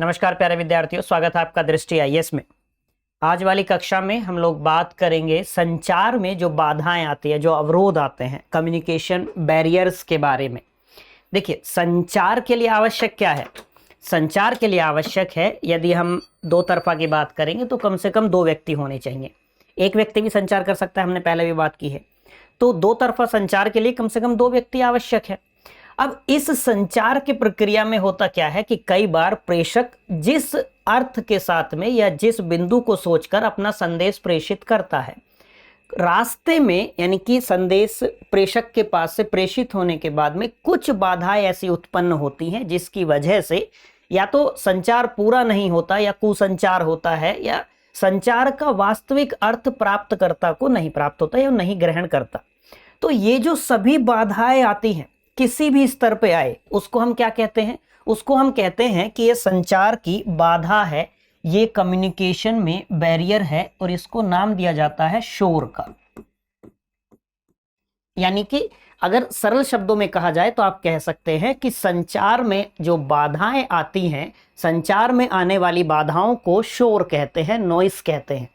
नमस्कार प्यारे विद्यार्थियों, स्वागत है आपका दृष्टि आईएएस में। आज वाली कक्षा में हम लोग बात करेंगे संचार में जो बाधाएं आती है, जो अवरोध आते हैं, कम्युनिकेशन बैरियर्स के बारे में। देखिए, संचार के लिए आवश्यक क्या है? संचार के लिए आवश्यक है, यदि हम दो तरफा की बात करेंगे तो कम से कम दो व्यक्ति होने चाहिए। एक व्यक्ति भी संचार कर सकता है, हमने पहले भी बात की है। तो दो तरफा संचार के लिए कम से कम दो व्यक्ति आवश्यक है। अब इस संचार की प्रक्रिया में होता क्या है कि कई बार प्रेषक जिस अर्थ के साथ में या जिस बिंदु को सोचकर अपना संदेश प्रेषित करता है, रास्ते में यानी कि संदेश प्रेषक के पास से प्रेषित होने के बाद में कुछ बाधाएं ऐसी उत्पन्न होती हैं जिसकी वजह से या तो संचार पूरा नहीं होता या कुसंचार होता है, या संचार का वास्तविक अर्थ प्राप्तकर्ता को नहीं प्राप्त होता या नहीं ग्रहण करता। तो ये जो सभी बाधाएं आती हैं, किसी भी स्तर पे आए, उसको हम क्या कहते हैं? उसको हम कहते हैं कि ये संचार की बाधा है, ये कम्युनिकेशन में बैरियर है, और इसको नाम दिया जाता है शोर का। यानी कि अगर सरल शब्दों में कहा जाए तो आप कह सकते हैं कि संचार में जो बाधाएं आती हैं, संचार में आने वाली बाधाओं को शोर कहते हैं, नॉइस कहते हैं।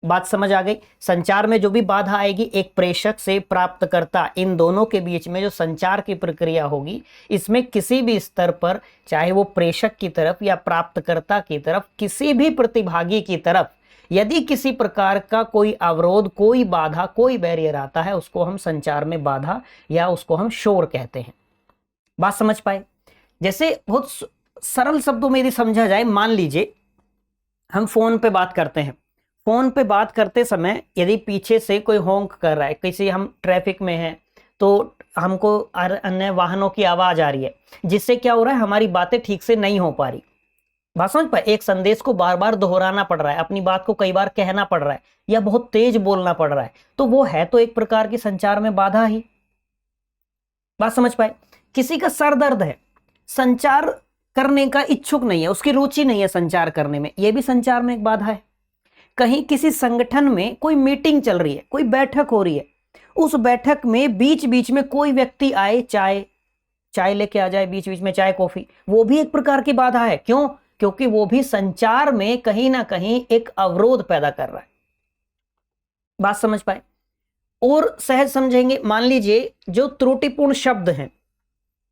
बात समझ आ गई? संचार में जो भी बाधा आएगी, एक प्रेषक से प्राप्तकर्ता, इन दोनों के बीच में जो संचार की प्रक्रिया होगी, इसमें किसी भी स्तर पर, चाहे वो प्रेषक की तरफ या प्राप्तकर्ता की तरफ, किसी भी प्रतिभागी की तरफ यदि किसी प्रकार का कोई अवरोध, कोई बाधा, कोई बैरियर आता है, उसको हम संचार में बाधा या उसको हम शोर कहते हैं। बात समझ पाए? जैसे बहुत सरल शब्दों में यदि समझा जाए, मान लीजिए हम फोन पे बात करते हैं। फोन पे बात करते समय यदि पीछे से कोई होंक कर रहा है, किसी हम ट्रैफिक में हैं तो हमको अन्य वाहनों की आवाज आ रही है, जिससे क्या हो रहा है, हमारी बातें ठीक से नहीं हो पा रही। बात समझ पाए? एक संदेश को बार बार दोहराना पड़ रहा है, अपनी बात को कई बार कहना पड़ रहा है, या बहुत तेज बोलना पड़ रहा है, तो वो है तो एक प्रकार की संचार में बाधा ही। बात समझ पाए? किसी का सर दर्द है, संचार करने का इच्छुक नहीं है, उसकी रुचि नहीं है संचार करने में, यह भी संचार में एक बाधा है। कहीं किसी संगठन में कोई मीटिंग चल रही है, कोई बैठक हो रही है, उस बैठक में बीच बीच में कोई व्यक्ति आए, चाय लेके आ जाए, बीच बीच में चाय कॉफी, वो भी एक प्रकार की बाधा है। क्यों? क्योंकि वो भी संचार में कहीं ना कहीं एक अवरोध पैदा कर रहा है। बात समझ पाए? और सहज समझेंगे, मान लीजिए जो त्रुटिपूर्ण शब्द हैं,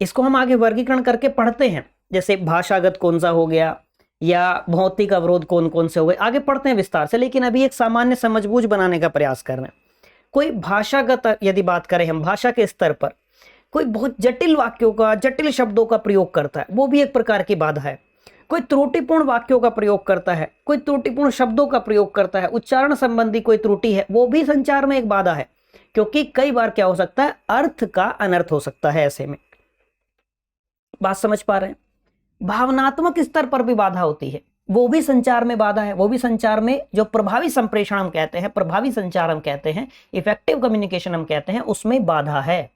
इसको हम आगे वर्गीकरण करके पढ़ते हैं, जैसे भाषागत कौन सा हो गया या भौतिक अवरोध कौन कौन से हो गए, आगे पढ़ते हैं विस्तार से, लेकिन अभी एक सामान्य समझबूझ बनाने का प्रयास कर रहे हैं। कोई भाषागत यदि बात करें हम, भाषा के स्तर पर कोई बहुत जटिल वाक्यों का, जटिल शब्दों का प्रयोग करता है, वो भी एक प्रकार की बाधा है। कोई त्रुटिपूर्ण वाक्यों का प्रयोग करता है, कोई त्रुटिपूर्ण शब्दों का प्रयोग करता है, उच्चारण संबंधी कोई त्रुटि है, वो भी संचार में एक बाधा है। क्योंकि कई बार क्या हो सकता है, अर्थ का अनर्थ हो सकता है ऐसे में। बात समझ पा रहे हैं? भावनात्मक स्तर पर भी बाधा होती है, वो भी संचार में बाधा है। वो भी संचार में जो प्रभावी संप्रेषण हम कहते हैं, प्रभावी संचार हम कहते हैं, इफेक्टिव कम्युनिकेशन हम कहते हैं, उसमें बाधा है।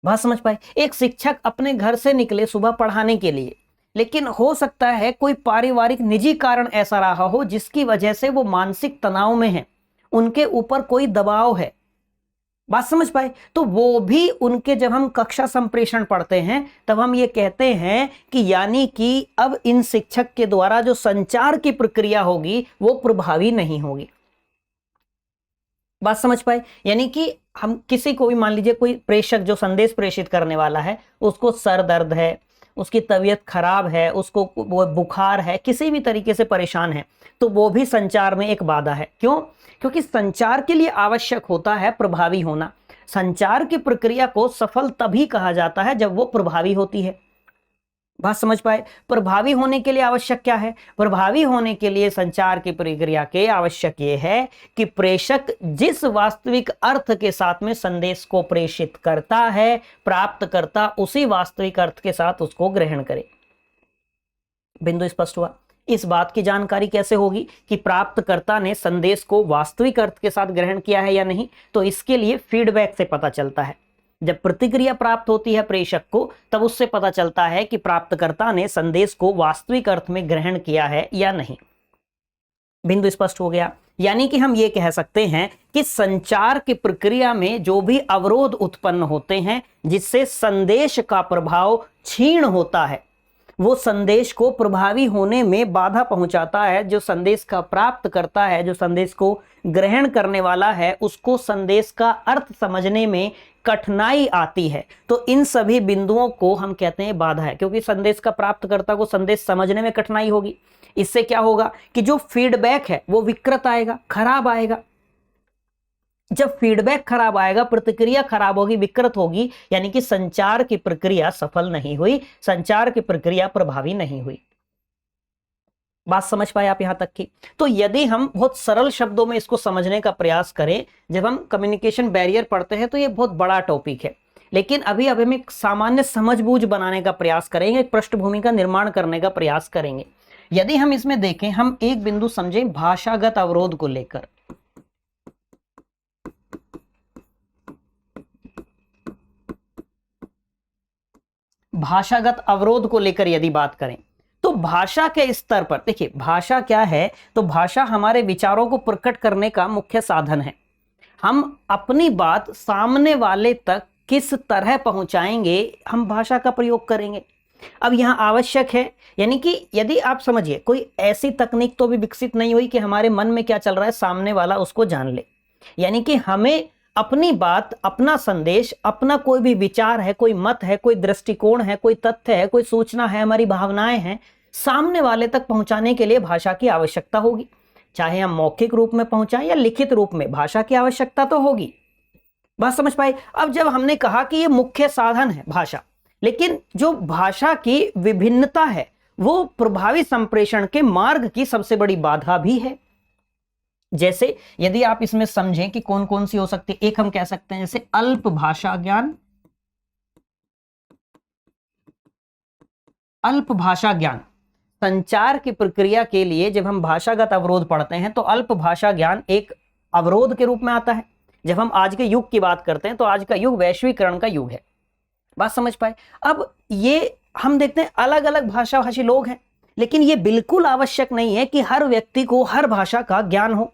बात समझ पाए? एक शिक्षक अपने घर से निकले सुबह पढ़ाने के लिए, लेकिन हो सकता है कोई पारिवारिक निजी कारण ऐसा रहा हो जिसकी वजह से वो मानसिक तनाव में है, उनके ऊपर कोई दबाव है। बात समझ पाए? तो वो भी उनके, जब हम कक्षा संप्रेषण पढ़ते हैं तब हम ये कहते हैं कि यानी कि अब इन शिक्षक के द्वारा जो संचार की प्रक्रिया होगी वो प्रभावी नहीं होगी। बात समझ पाए? यानी कि हम किसी को भी, मान लीजिए कोई प्रेषक जो संदेश प्रेषित करने वाला है, उसको सर दर्द है, उसकी तबीयत खराब है, उसको वो बुखार है, किसी भी तरीके से परेशान है, तो वो भी संचार में एक बाधा है। क्यों? क्योंकि संचार के लिए आवश्यक होता है प्रभावी होना। संचार की प्रक्रिया को सफल तभी कहा जाता है जब वो प्रभावी होती है। बात समझ पाए? प्रभावी होने के लिए आवश्यक क्या है? प्रभावी होने के लिए संचार की प्रक्रिया के आवश्यक ये है कि प्रेषक जिस वास्तविक अर्थ के साथ में संदेश को प्रेषित करता है, प्राप्तकर्ता उसी वास्तविक अर्थ के साथ उसको ग्रहण करे। बिंदु स्पष्ट हुआ? इस बात की जानकारी कैसे होगी कि प्राप्तकर्ता ने संदेश को वास्तविक अर्थ के साथ ग्रहण किया है या नहीं? तो इसके लिए फीडबैक से पता चलता है। जब प्रतिक्रिया प्राप्त होती है प्रेषक को, तब उससे पता चलता है कि प्राप्तकर्ता ने संदेश को वास्तविक अर्थ में ग्रहण किया है या नहीं। बिंदु स्पष्ट हो गया? यानी कि हम ये कह सकते हैं कि संचार की प्रक्रिया में जो भी अवरोध उत्पन्न होते हैं, जिससे संदेश का प्रभाव क्षीण होता है, वो संदेश को प्रभावी होने में बाधा पहुंचाता है। जो संदेश का प्राप्त करता है, जो संदेश को ग्रहण करने वाला है, उसको संदेश का अर्थ समझने में कठिनाई आती है। तो इन सभी बिंदुओं को हम कहते हैं बाधा है, क्योंकि संदेश का प्राप्तकर्ता को संदेश समझने में कठिनाई होगी। इससे क्या होगा कि जो फीडबैक है वो विकृत आएगा, खराब आएगा। जब फीडबैक खराब आएगा, प्रतिक्रिया खराब होगी, विकृत होगी, यानी कि संचार की प्रक्रिया सफल नहीं हुई, संचार की प्रक्रिया प्रभावी नहीं हुई। बात समझ पाए आप यहां तक की? तो यदि हम बहुत सरल शब्दों में इसको समझने का प्रयास करें, जब हम कम्युनिकेशन बैरियर पढ़ते हैं तो ये बहुत बड़ा टॉपिक है, लेकिन अभी हम एक सामान्य समझबूझ बनाने का प्रयास करेंगे, एक पृष्ठभूमि का निर्माण करने का प्रयास करेंगे। यदि हम इसमें देखें, हम एक बिंदु समझें भाषागत अवरोध को लेकर। भाषागत अवरोध को लेकर यदि बात करें तो भाषा के स्तर पर देखिए, भाषा क्या है? तो भाषा हमारे विचारों को प्रकट करने का मुख्य साधन है। हम अपनी बात सामने वाले तक किस तरह पहुंचाएंगे, हम भाषा का प्रयोग करेंगे। अब यहां आवश्यक है, यानी कि यदि आप समझिए, कोई ऐसी तकनीक तो भी विकसित नहीं हुई कि हमारे मन में क्या चल रहा है सामने वाला उसको जान ले। यानी कि हमें अपनी बात, अपना संदेश, अपना कोई भी विचार है, कोई मत है, कोई दृष्टिकोण है, कोई तथ्य है, कोई सूचना है, हमारी भावनाएं हैं, सामने वाले तक पहुंचाने के लिए भाषा की आवश्यकता होगी। चाहे हम मौखिक रूप में पहुंचाएं या लिखित रूप में, भाषा की आवश्यकता तो होगी। बात समझ पाए? अब जब हमने कहा कि ये मुख्य साधन है भाषा, लेकिन जो भाषा की विभिन्नता है वो प्रभावी संप्रेषण के मार्ग की सबसे बड़ी बाधा भी है। जैसे यदि आप इसमें समझें कि कौन कौन सी हो सकती है, एक हम कह सकते हैं जैसे अल्प भाषा ज्ञान। अल्प भाषा ज्ञान संचार की प्रक्रिया के लिए जब हम भाषागत अवरोध पढ़ते हैं तो अल्प भाषा ज्ञान एक अवरोध के रूप में आता है। जब हम आज के युग की बात करते हैं तो आज का युग वैश्वीकरण का युग है। बात समझ पाए? अब ये हम देखते हैं अलग अलग भाषाभाषी लोग हैं, लेकिन ये बिल्कुल आवश्यक नहीं है कि हर व्यक्ति को हर भाषा का ज्ञान हो।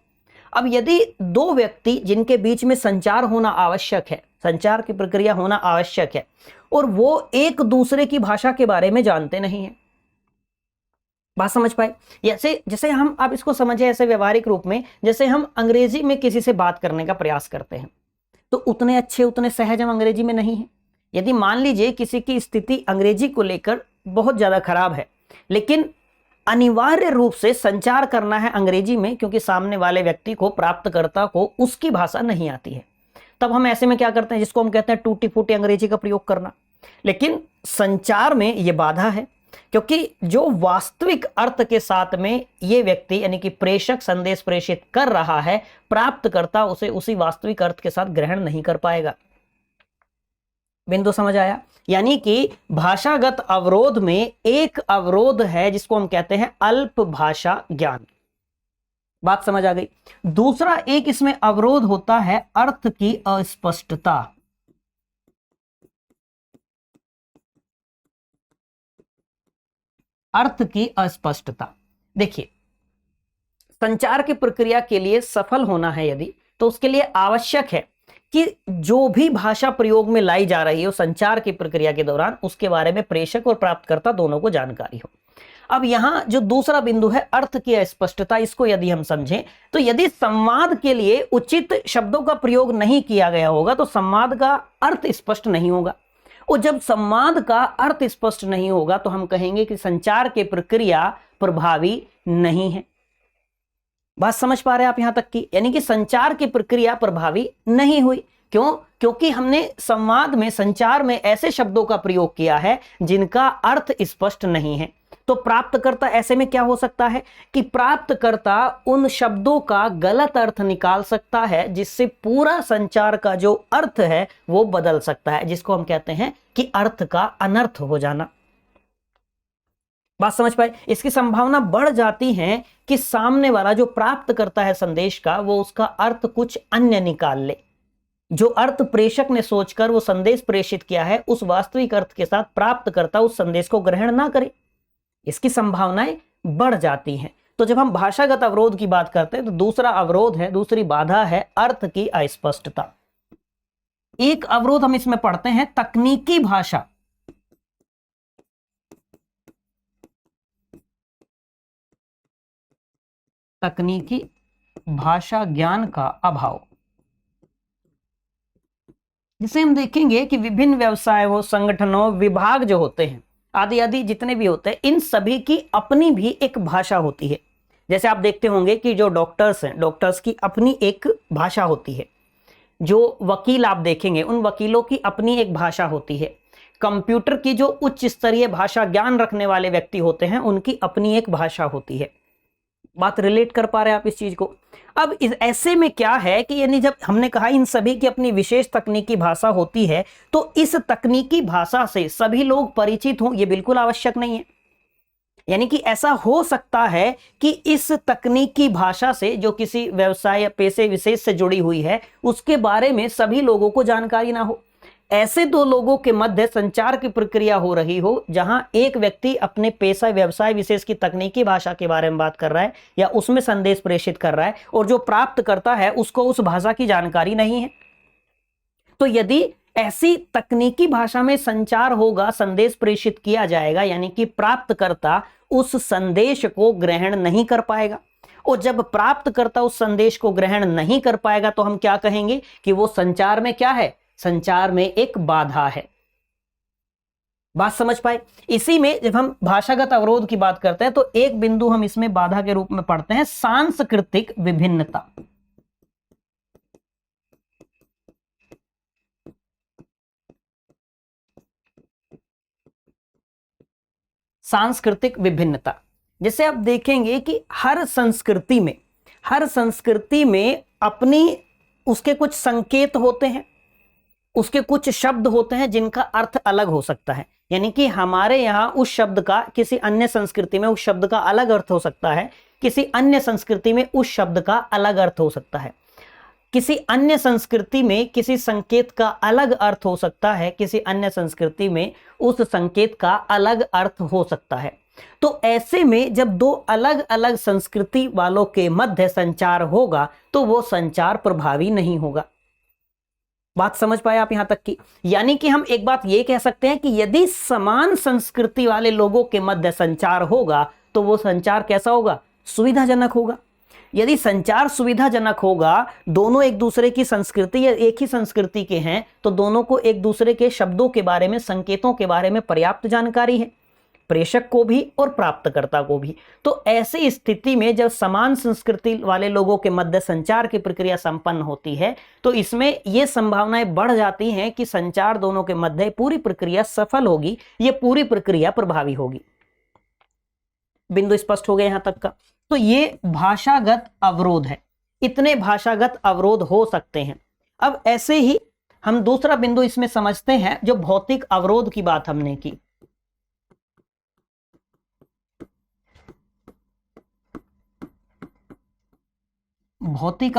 अब यदि दो व्यक्ति जिनके बीच में संचार होना आवश्यक है, संचार की प्रक्रिया होना आवश्यक है, और वो एक दूसरे की भाषा के बारे में जानते नहीं है, बात समझ पाए? जैसे जैसे हम आप इसको समझे ऐसे व्यवहारिक रूप में, जैसे हम अंग्रेजी में किसी से बात करने का प्रयास करते हैं तो उतने अच्छे, उतने सहज हम अंग्रेजी में नहीं है। यदि मान लीजिए किसी की स्थिति अंग्रेजी को लेकर बहुत ज्यादा खराब है, लेकिन अनिवार्य रूप से संचार करना है अंग्रेजी में, क्योंकि सामने वाले व्यक्ति को, प्राप्तकर्ता को उसकी भाषा नहीं आती है, तब हम ऐसे में क्या करते हैं, जिसको हम कहते हैं टूटी फूटी अंग्रेजी का प्रयोग करना। लेकिन संचार में यह बाधा है, क्योंकि जो वास्तविक अर्थ के साथ में ये व्यक्ति यानी कि प्रेषक संदेश प्रेषित कर रहा है, प्राप्तकर्ता उसे उसी वास्तविक अर्थ के साथ ग्रहण नहीं कर पाएगा। बिंदु समझ आया? यानी कि भाषागत अवरोध में एक अवरोध है जिसको हम कहते हैं अल्प भाषा ज्ञान। बात समझ आ गई? दूसरा एक इसमें अवरोध होता है अर्थ की अस्पष्टता। अर्थ की अस्पष्टता। देखिए, संचार की प्रक्रिया के लिए सफल होना है यदि, तो उसके लिए आवश्यक है कि जो भी भाषा प्रयोग में लाई जा रही हो संचार की प्रक्रिया के दौरान, उसके बारे में प्रेषक और प्राप्तकर्ता दोनों को जानकारी हो। अब यहां जो दूसरा बिंदु है अर्थ की अस्पष्टता, इसको यदि हम समझें तो यदि संवाद के लिए उचित शब्दों का प्रयोग नहीं किया गया होगा तो संवाद का अर्थ स्पष्ट नहीं होगा, और जब संवाद का अर्थ स्पष्ट नहीं होगा तो हम कहेंगे कि संचार की प्रक्रिया प्रभावी नहीं है। बात समझ पा रहे हैं आप यहां तक की? यानी कि संचार की प्रक्रिया प्रभावी नहीं हुई। क्यों? क्योंकि हमने संवाद में, संचार में ऐसे शब्दों का प्रयोग किया है जिनका अर्थ स्पष्ट नहीं है। तो प्राप्तकर्ता ऐसे में क्या हो सकता है कि प्राप्तकर्ता उन शब्दों का गलत अर्थ निकाल सकता है, जिससे पूरा संचार का जो अर्थ है वो बदल सकता है, जिसको हम कहते हैं कि अर्थ का अनर्थ हो जाना। बात समझ पाए? इसकी संभावना बढ़ जाती है कि सामने वाला जो प्राप्त करता है संदेश का, वो उसका अर्थ कुछ अन्य निकाल ले। जो अर्थ प्रेषक ने सोचकर वो संदेश प्रेषित किया है, उस वास्तविक अर्थ के साथ प्राप्त करता उस संदेश को ग्रहण ना करे, इसकी संभावनाएं बढ़ जाती हैं। तो जब हम भाषागत अवरोध की बात करते हैं तो दूसरा अवरोध है, दूसरी बाधा है अर्थ की अस्पष्टता। एक अवरोध हम इसमें पढ़ते हैं तकनीकी भाषा। तकनीकी भाषा ज्ञान का अभाव। जिसे हम देखेंगे कि विभिन्न व्यवसायों, संगठनों, विभाग जो होते हैं आदि आदि जितने भी होते हैं, इन सभी की अपनी भी एक भाषा होती है। जैसे आप देखते होंगे कि जो डॉक्टर्स हैं, डॉक्टर्स की अपनी एक भाषा होती है। जो वकील आप देखेंगे, उन वकीलों की अपनी एक भाषा होती है। कंप्यूटर की जो उच्च स्तरीय भाषा ज्ञान रखने वाले व्यक्ति होते हैं, उनकी अपनी एक भाषा होती है। बात रिलेट कर पा रहे हैं आप इस चीज को? अब इस ऐसे में क्या है कि यानी जब हमने कहा इन सभी की अपनी विशेष तकनीकी भाषा होती है, तो इस तकनीकी भाषा से सभी लोग परिचित हों ये बिल्कुल आवश्यक नहीं है। यानी कि ऐसा हो सकता है कि इस तकनीकी भाषा से जो किसी व्यवसाय या पेशे विशेष से जुड़ी हुई है, उसके बारे में सभी लोगों को जानकारी ना हो। ऐसे दो लोगों के मध्य संचार की प्रक्रिया हो रही हो, जहां एक व्यक्ति अपने पेशा व्यवसाय विशेष की तकनीकी भाषा के बारे में बात कर रहा है या उसमें संदेश प्रेषित कर रहा है, और जो प्राप्त करता है उसको उस भाषा की जानकारी नहीं है। तो यदि ऐसी तकनीकी भाषा में संचार होगा, संदेश प्रेषित किया जाएगा, यानी कि प्राप्तकर्ता उस संदेश को ग्रहण नहीं कर पाएगा। और जब प्राप्तकर्ता उस संदेश को ग्रहण नहीं कर पाएगा, तो हम क्या कहेंगे कि वो संचार में क्या है? संचार में एक बाधा है। बात समझ पाए? इसी में जब हम भाषागत अवरोध की बात करते हैं, तो एक बिंदु हम इसमें बाधा के रूप में पढ़ते हैं, सांस्कृतिक विभिन्नता। सांस्कृतिक विभिन्नता, जैसे आप देखेंगे कि हर संस्कृति में अपनी उसके कुछ संकेत होते हैं, उसके कुछ शब्द होते हैं जिनका अर्थ अलग हो सकता है। यानी कि हमारे यहाँ उस शब्द का किसी अन्य संस्कृति में उस शब्द का अलग अर्थ हो सकता है, किसी अन्य संस्कृति में उस शब्द का अलग अर्थ हो सकता है, किसी अन्य संस्कृति में किसी संकेत का अलग अर्थ हो सकता है, किसी अन्य संस्कृति में उस संकेत का अलग अर्थ हो सकता है। तो ऐसे में जब दो अलग अलग संस्कृति वालों के मध्य संचार होगा, तो वो संचार प्रभावी नहीं होगा। बात समझ पाए आप यहां तक की? यानी कि हम एक बात ये कह सकते हैं कि यदि समान संस्कृति वाले लोगों के मध्य संचार होगा, तो वो संचार कैसा होगा? सुविधाजनक होगा। यदि संचार सुविधाजनक होगा, दोनों एक दूसरे की संस्कृति या एक ही संस्कृति के हैं, तो दोनों को एक दूसरे के शब्दों के बारे में, संकेतों के बारे में पर्याप्त जानकारी है, प्रेषक को भी और प्राप्तकर्ता को भी। तो ऐसी स्थिति में जब समान संस्कृति वाले लोगों के मध्य संचार की प्रक्रिया संपन्न होती है, तो इसमें यह संभावनाएं बढ़ जाती हैं कि संचार दोनों के मध्य पूरी प्रक्रिया सफल होगी, ये पूरी प्रक्रिया प्रभावी होगी। बिंदु स्पष्ट हो गए यहां तक का? तो ये भाषागत अवरोध है। इतने भाषागत अवरोध हो सकते हैं। अब ऐसे ही हम दूसरा बिंदु इसमें समझते हैं, जो भौतिक अवरोध की बात हमने की। भौतिक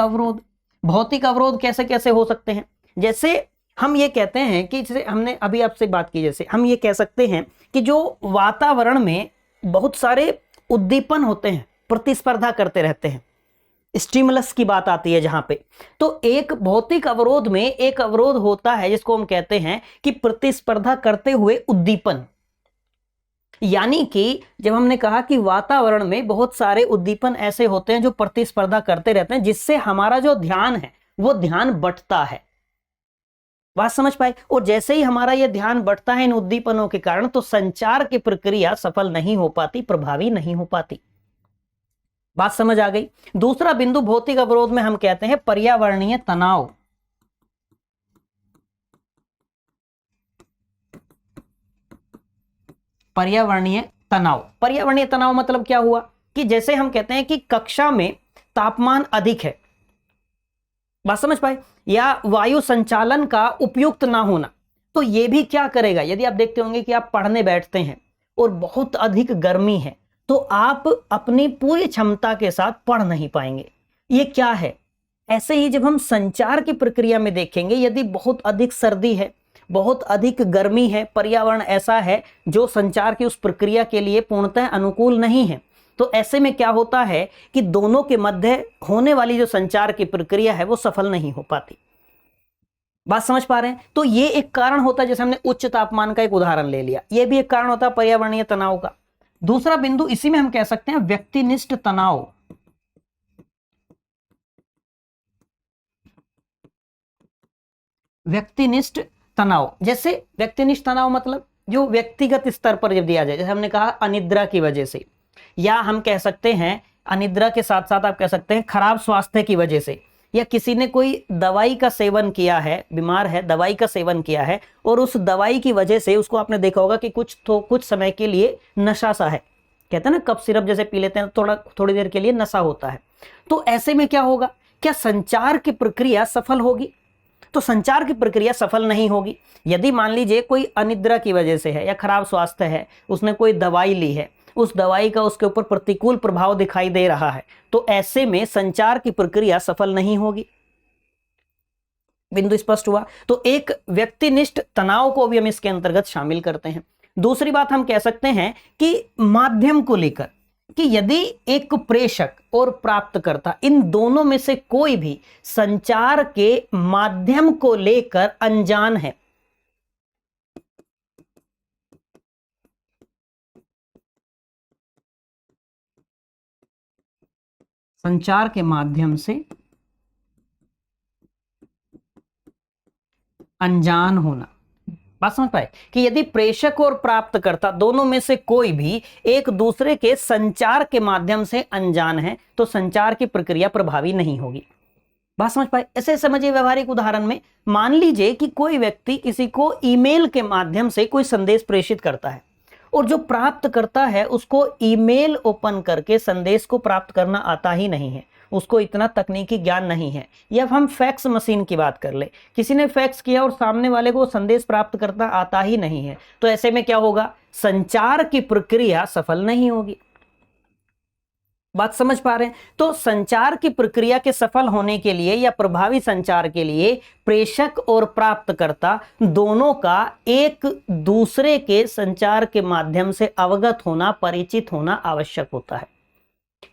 अवरोध कैसे कैसे हो सकते हैं? जैसे हम ये कहते हैं कि जैसे हमने अभी आपसे बात की, जैसे हम ये कह सकते हैं कि जो वातावरण में बहुत सारे उद्दीपन होते हैं, प्रतिस्पर्धा करते रहते हैं, स्टिमुलस की बात आती है जहां पे, तो एक भौतिक अवरोध में एक अवरोध होता है जिसको हम कहते हैं कि प्रतिस्पर्धा करते हुए उद्दीपन। यानी कि जब हमने कहा कि वातावरण में बहुत सारे उद्दीपन ऐसे होते हैं जो प्रतिस्पर्धा करते रहते हैं, जिससे हमारा जो ध्यान है वो ध्यान बंटता है। बात समझ पाए? और जैसे ही हमारा यह ध्यान बढ़ता है इन उद्दीपनों के कारण, तो संचार की प्रक्रिया सफल नहीं हो पाती, प्रभावी नहीं हो पाती। बात समझ आ गई? दूसरा बिंदु भौतिक अवरोध में हम कहते हैं पर्यावरणीय तनाव। पर्यावरणीय तनाव मतलब क्या हुआ कि जैसे हम कहते हैं कि कक्षा में तापमान अधिक है, बात समझ पाए, या वायु संचालन का उपयुक्त ना होना, तो ये भी क्या करेगा? यदि आप देखते होंगे कि आप पढ़ने बैठते हैं और बहुत अधिक गर्मी है, तो आप अपनी पूरी क्षमता के साथ पढ़ नहीं पाएंगे। ये क्या है? ऐसे ही जब हम संचार की प्रक्रिया में देखेंगे, यदि बहुत अधिक सर्दी है, बहुत अधिक गर्मी है, पर्यावरण ऐसा है जो संचार की उस प्रक्रिया के लिए पूर्णतः अनुकूल नहीं है, तो ऐसे में क्या होता है कि दोनों के मध्य होने वाली जो संचार की प्रक्रिया है वो सफल नहीं हो पाती। बात समझ पा रहे हैं? तो ये एक कारण होता है, जैसे हमने उच्च तापमान का एक उदाहरण ले लिया, ये भी एक कारण होता है पर्यावरणीय तनाव का। दूसरा बिंदु इसी में हम कह सकते हैं व्यक्तिनिष्ठ तनाव। व्यक्तिनिष्ठ तनाव, जैसे व्यक्तिनिष्ठ तनाव मतलब जो व्यक्तिगत स्तर पर जब दिया जाए, जैसे हमने कहा अनिद्रा की वजह से, या हम कह सकते हैं अनिद्रा के साथ साथ आप कह सकते हैं खराब स्वास्थ्य की वजह से, या किसी ने कोई दवाई का सेवन किया है, बीमार है, दवाई का सेवन किया है और उस दवाई की वजह से उसको आपने देखा होगा कि कुछ समय के लिए नशा सा है, कहते हैं ना कप सिरप जैसे पी लेते हैं थोड़ी देर के लिए नशा होता है। तो ऐसे में क्या होगा, क्या संचार की प्रक्रिया सफल होगी? तो संचार की प्रक्रिया सफल नहीं होगी। यदि मान लीजिए कोई अनिद्रा की वजह से है या खराब स्वास्थ्य है, उसने कोई दवाई ली है, उस दवाई का उसके ऊपर प्रतिकूल प्रभाव दिखाई दे रहा है, तो ऐसे में संचार की प्रक्रिया सफल नहीं होगी। बिंदु स्पष्ट हुआ? तो एक व्यक्तिनिष्ठ तनाव को भी हम इसके अंतर्गत शामिल करते हैं। दूसरी बात हम कह सकते हैं कि माध्यम को लेकर, कि यदि एक प्रेषक और प्राप्तकर्ता इन दोनों में से कोई भी संचार के माध्यम को लेकर अनजान है, संचार के माध्यम से अनजान होना, बात समझ पाए कि यदि प्रेषक और प्राप्तकर्ता दोनों में से कोई भी एक दूसरे के संचार के माध्यम से अनजान है, तो संचार की प्रक्रिया प्रभावी नहीं होगी। बात समझ पाए? ऐसे समझिए, व्यवहारिक उदाहरण में मान लीजिए कि कोई व्यक्ति किसी को ईमेल के माध्यम से कोई संदेश प्रेषित करता है और जो प्राप्त करता है उसको ईमेल ओपन करके संदेश को प्राप्त करना आता ही नहीं है, उसको इतना तकनीकी ज्ञान नहीं है। या अब हम फैक्स मशीन की बात कर ले, किसी ने फैक्स किया और सामने वाले को संदेश प्राप्त करना आता ही नहीं है, तो ऐसे में क्या होगा, संचार की प्रक्रिया सफल नहीं होगी। बात समझ पा रहे हैं? तो संचार की प्रक्रिया के सफल होने के लिए या प्रभावी संचार के लिए प्रेषक और प्राप्तकर्ता दोनों का एक दूसरे के संचार के माध्यम से अवगत होना, परिचित होना आवश्यक होता है।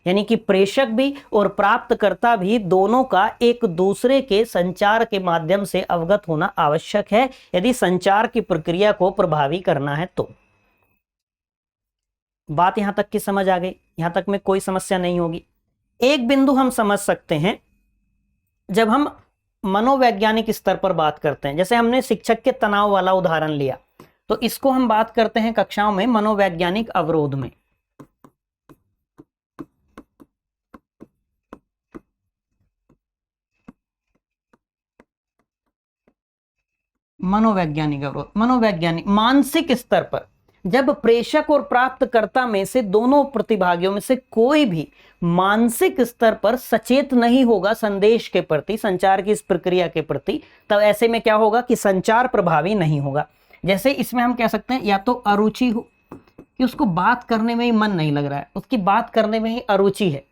यानी कि प्रेषक भी और प्राप्तकर्ता भी दोनों का एक दूसरे के संचार के माध्यम से अवगत होना आवश्यक है, यदि संचार की प्रक्रिया को प्रभावी करना है तो। बात यहां तक की समझ आ गई? यहां तक में कोई समस्या नहीं होगी। एक बिंदु हम समझ सकते हैं जब हम मनोवैज्ञानिक स्तर पर बात करते हैं, जैसे हमने शिक्षक के तनाव वाला उदाहरण लिया, तो इसको हम बात करते हैं कक्षाओं में मनोवैज्ञानिक अवरोध में। मनोवैज्ञानिक अवरोध, मनोवैज्ञानिक मानसिक स्तर पर जब प्रेषक और प्राप्तकर्ता में से दोनों प्रतिभागियों में से कोई भी मानसिक स्तर पर सचेत नहीं होगा संदेश के प्रति, संचार की इस प्रक्रिया के प्रति, तब ऐसे में क्या होगा कि संचार प्रभावी नहीं होगा। जैसे इसमें हम कह सकते हैं या तो अरुचि हो कि उसको बात करने में ही मन नहीं लग रहा है, उसकी बात करने में ही अरुचि है,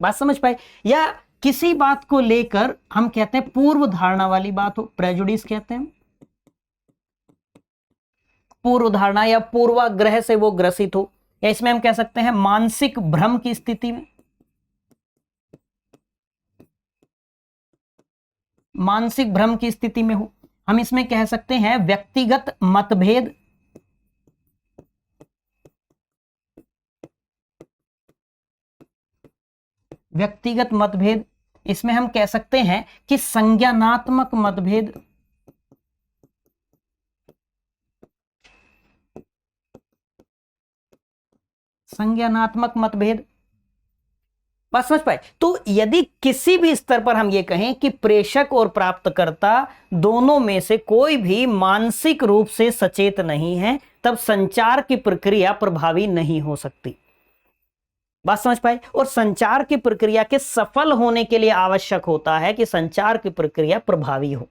बात समझ पाए, या किसी बात को लेकर हम कहते हैं पूर्व धारणा वाली बात हो, प्रेजुडिस कहते हैं, पूर्व धारणा या पूर्वाग्रह से वो ग्रसित हो, या इसमें हम कह सकते हैं मानसिक भ्रम की स्थिति में, मानसिक भ्रम की स्थिति में हो। हम इसमें कह सकते हैं व्यक्तिगत मतभेद, व्यक्तिगत मतभेद, इसमें हम कह सकते हैं कि संज्ञानात्मक मतभेद, संज्ञानात्मक मतभेद, बात समझ पाए? तो यदि किसी भी स्तर पर हम ये कहें कि प्रेषक और प्राप्तकर्ता दोनों में से कोई भी मानसिक रूप से सचेत नहीं है, तब संचार की प्रक्रिया प्रभावी नहीं हो सकती। बात समझ पाए? और संचार की प्रक्रिया के सफल होने के लिए आवश्यक होता है कि संचार की प्रक्रिया प्रभावी हो।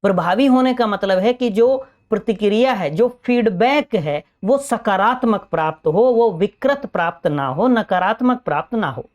प्रभावी होने का मतलब है कि जो प्रतिक्रिया है, जो फीडबैक है, वो सकारात्मक प्राप्त हो, वो विकृत प्राप्त ना हो, नकारात्मक प्राप्त ना हो।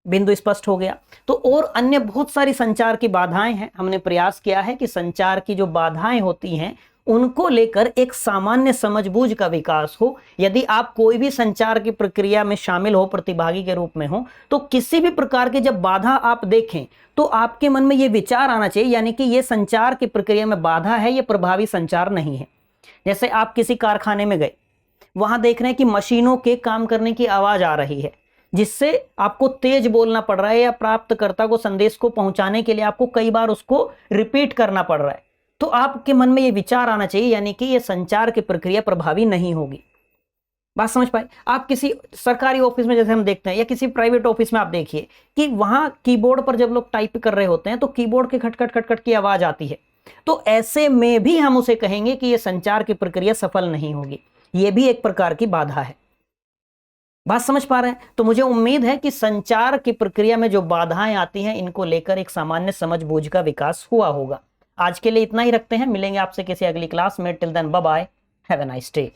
बिंदु स्पष्ट हो गया? तो और अन्य बहुत सारी संचार की बाधाएं हैं। हमने प्रयास किया है कि संचार की जो बाधाएं होती हैं उनको लेकर एक सामान्य समझबूझ का विकास हो। यदि आप कोई भी संचार की प्रक्रिया में शामिल हो, प्रतिभागी के रूप में हो, तो किसी भी प्रकार की जब बाधा आप देखें तो आपके मन में यह विचार आना चाहिए, यानी कि यह संचार की प्रक्रिया में बाधा है, यह प्रभावी संचार नहीं है। जैसे आप किसी कारखाने में गए, वहां देख रहे हैं कि मशीनों के काम करने की आवाज आ रही है, जिससे आपको तेज बोलना पड़ रहा है या प्राप्तकर्ता को संदेश को पहुंचाने के लिए आपको कई बार उसको रिपीट करना पड़ रहा है, तो आपके मन में ये विचार आना चाहिए, यानी कि ये संचार की प्रक्रिया प्रभावी नहीं होगी। बात समझ पाए? आप किसी सरकारी ऑफिस में जैसे हम देखते हैं या किसी प्राइवेट ऑफिस में आप देखिए कि वहां कीबोर्ड पर जब लोग टाइप कर रहे होते हैं तो कीबोर्ड के खटखट खटखट की आवाज आती है, तो ऐसे में भी हम उसे कहेंगे कि यह संचार की प्रक्रिया सफल नहीं होगी। यह भी एक प्रकार की बाधा है। बात समझ पा रहे हैं? तो मुझे उम्मीद है कि संचार की प्रक्रिया में जो बाधाएं आती हैं इनको लेकर एक सामान्य समझ बूझ का विकास हुआ होगा। आज के लिए इतना ही रखते हैं, मिलेंगे आपसे किसी अगली क्लास में। Till then bye bye, have a nice day.